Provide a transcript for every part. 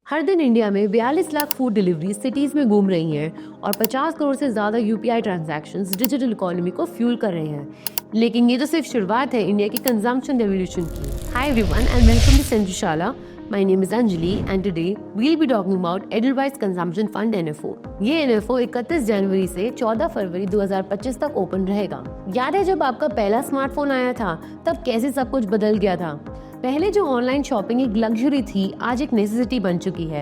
हर दिन इंडिया में 42 lakh food delivery cities में घूम रही हैं और 50 करोड़ से ज़्यादा यूपीआई ट्रांजैक्शंस डिजिटल इकोनॉमी को फ्यूल कर रहे हैं। लेकिन ये तो सिर्फ शुरुआत है इंडिया की कंजम्पशन रेवोल्यूशन की। Hi everyone and welcome to सेंजुशाला। My name is Anjali and today we'll be talking about Edelweiss consumption fund NFO. ये एनएफओ 31 जनवरी से 14 फरवरी 2025 तक ओपन रहेगा। याद है जब आपका पहला स्मार्टफोन आया था तब कैसे सब कुछ बदल गया था। पहले जो ऑनलाइन शॉपिंग एक लग्जरी थी आज एक नेसेसिटी बन चुकी है।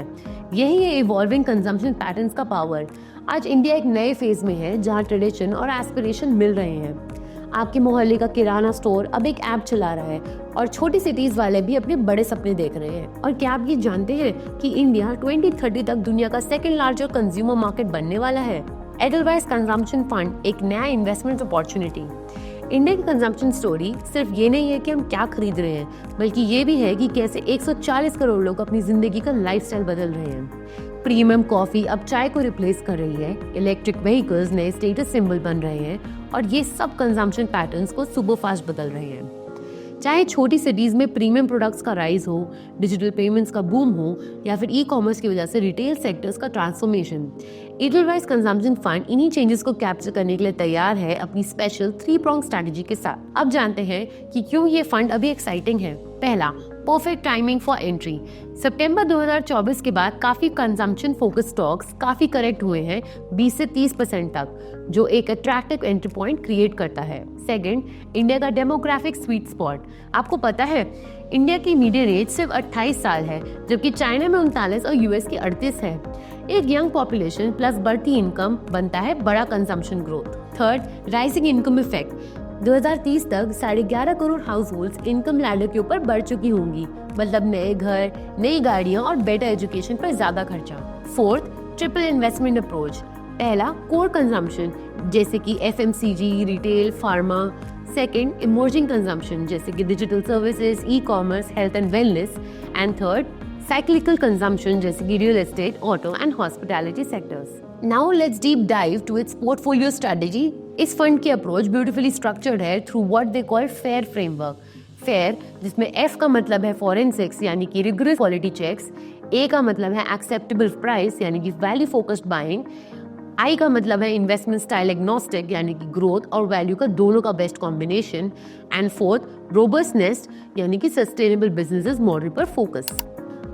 यही है इवॉल्विंग कंजम्पशन पैटर्न्स का पावर। आज इंडिया एक नए फेज में है जहां ट्रेडिशन और एस्पिरेशन मिल रहे हैं। आपके मोहल्ले का किराना स्टोर अब एक ऐप चला रहा है और छोटी सिटीज वाले भी अपने बड़े सपने देख रहे हैं। और क्या आप ये जानते हैं कि इंडिया 2030 तक दुनिया का सेकंड लार्जेस्ट कंज्यूमर मार्केट बनने वाला है। एडलवाइस कंजम्पशन फंड एक नया इन्वेस्टमेंट अपॉर्चुनिटी। इंडिया की कंजम्पशन स्टोरी सिर्फ ये नहीं है कि हम क्या खरीद रहे हैं, बल्कि ये भी है कि कैसे 140 करोड़ लोग अपनी जिंदगी का लाइफस्टाइल बदल रहे हैं। प्रीमियम कॉफी अब चाय को रिप्लेस कर रही है, इलेक्ट्रिक व्हीकल्स नए स्टेटस सिंबल बन रहे हैं और ये सब कंजम्पशन पैटर्न्स को सुपर फास्ट बदल रहे हैं। चाहे छोटी सिटीज में प्रीमियम प्रोडक्ट्स का राइज हो, डिजिटल पेमेंट्स का बूम हो या फिर ई कॉमर्स की वजह से रिटेल सेक्टर्स का ट्रांसफॉर्मेशन, एडलवाइस कंजम्पशन फंड इन्हीं चेंजेस को कैप्चर करने के लिए तैयार है अपनी स्पेशल 3-pronged स्ट्रैटेजी के साथ। अब जानते हैं कि क्यों ये फंड अभी एक्साइटिंग है। पहला, परफेक्ट टाइमिंग फॉर एंट्री। सितंबर 2024 के बाद काफी कंजम्पशन फोकस स्टॉक्स काफी करेक्ट हुए हैं 20 से 30% तक, जो एक अट्रैक्टिव एंट्री पॉइंट क्रिएट करता है। सेकंड, इंडिया का डेमोग्राफिक स्वीट स्पॉट। आपको पता है इंडिया की मीडियन एज सिर्फ 28 साल है, जबकि चाइना में 39 और यूएस की 38 है। एक यंग पॉपुलेशन प्लस बढ़ती इनकम बनता है बड़ा consumption growth. Third, rising income effect. 2030 तक 11.5 crore house hold income ladder के ऊपर बढ़ चुकी होंगी, मतलब नए घर, नई गाड़ियां और बेटर एजुकेशन पर ज्यादा खर्चा। Fourth, triple investment approach. पहला, कोर कंजम्पशन जैसे कि FMCG, retail, pharma. Second, emerging consumption जैसे कि digital services, e commerce, health and wellness. And third, cyclical consumption जैसे कि real estate, auto and hospitality sectors. Now let's deep dive to its portfolio strategy. इस fund की approach beautifully structured है through what they call fair framework. Fair जिसमें F का मतलब है forensics यानी कि रिगरस क्वालिटी चेक्स, ए का मतलब है एक्सेप्टेबल प्राइस यानी कि वैल्यू फोकस्ड बाइंग, आई का मतलब है इन्वेस्टमेंट स्टाइल एग्नोस्टिक यानी कि ग्रोथ और वैल्यू का दोनों का best combination, and fourth, robustness यानी कि सस्टेनेबल बिजनेसेस मॉडल पर फोकस।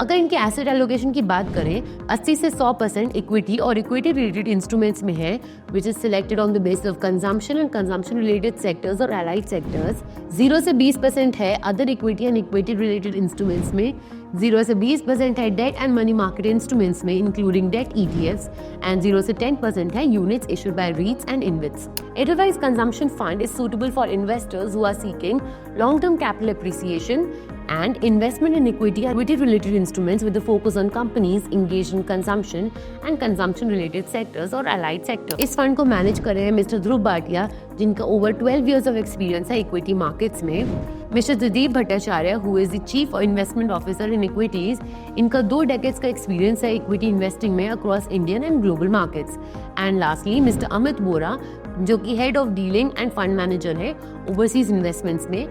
अगर इनके एसेट एलोकेशन की बात करें, 80 से 100% इक्विटी और इक्विटी रिलेटेड इंस्ट्रूमेंट्स में है, which is selected on the basis of consumption and consumption related sectors और एलाइड सेक्टर्स। 0 से 20% है other equity and equity related instruments में। 0 से 20% है debt and money market instruments में इंक्लूडिंग डेट ETFs, एंड 0 से 10% है units issued by REITs and InvITs. Edelweiss Consumption Fund is suitable for investors who are seeking long-term capital appreciation and investment in equity-related instruments with a focus on companies engaged in consumption and consumption-related sectors or allied sectors. इस fund को manage कर रहे हैं mister Dhruv Bhatia, जिनका over 12 years of experience है equity markets में। Mister Dilip Bhattacharya, who is the chief investment officer in equities, इनका 2 decades का एक्सपीरियंस है इक्विटी इन्वेस्टिंग में across Indian and global markets. And lastly mister Amit Bora, जो कि head of dealing and fund manager है overseas investments में,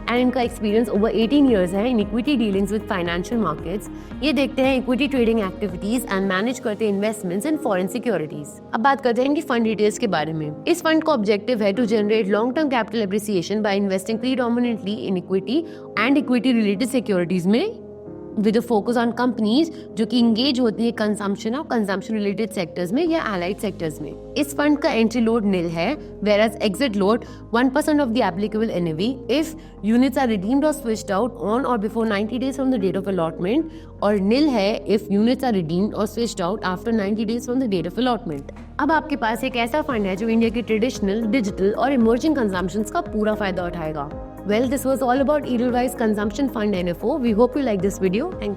and इनका एक्सपीरियंस ओवर 18 years है in equity dealings with financial markets. ये देखते हैं equity trading activities and manage करते हैं इन्वेस्टमेंट्स इन फॉरेन सिक्योरिटीज। अब बात करते हैं इनकी फंड डिटेल्स के बारे में। इस फंड का ऑब्जेक्टिव है to generate long term capital appreciation by investing predominantly in equity and equity related securities में with a focus on companies जो कि इंगेज होती है कंजम्पशन और कंजम्पशन रिलेटेड सेक्टर्स में या एलाइड सेक्टर्स में। इस फंड का एंट्री लोड नील है, whereas exit load 1% of the applicable NAV if units are redeemed or switched out on or before 90 days from the date of allotment, और नील है if units are redeemed or switched out after 90 days from the date of allotment. अब आपके पास एक ऐसा fund है जो India के traditional, digital और इमर्जिंग कंजम्पशंस का पूरा फायदा उठाएगा। Well, this was all about Edelweiss Consumption Fund NFO. We hope you like this video. Thank you.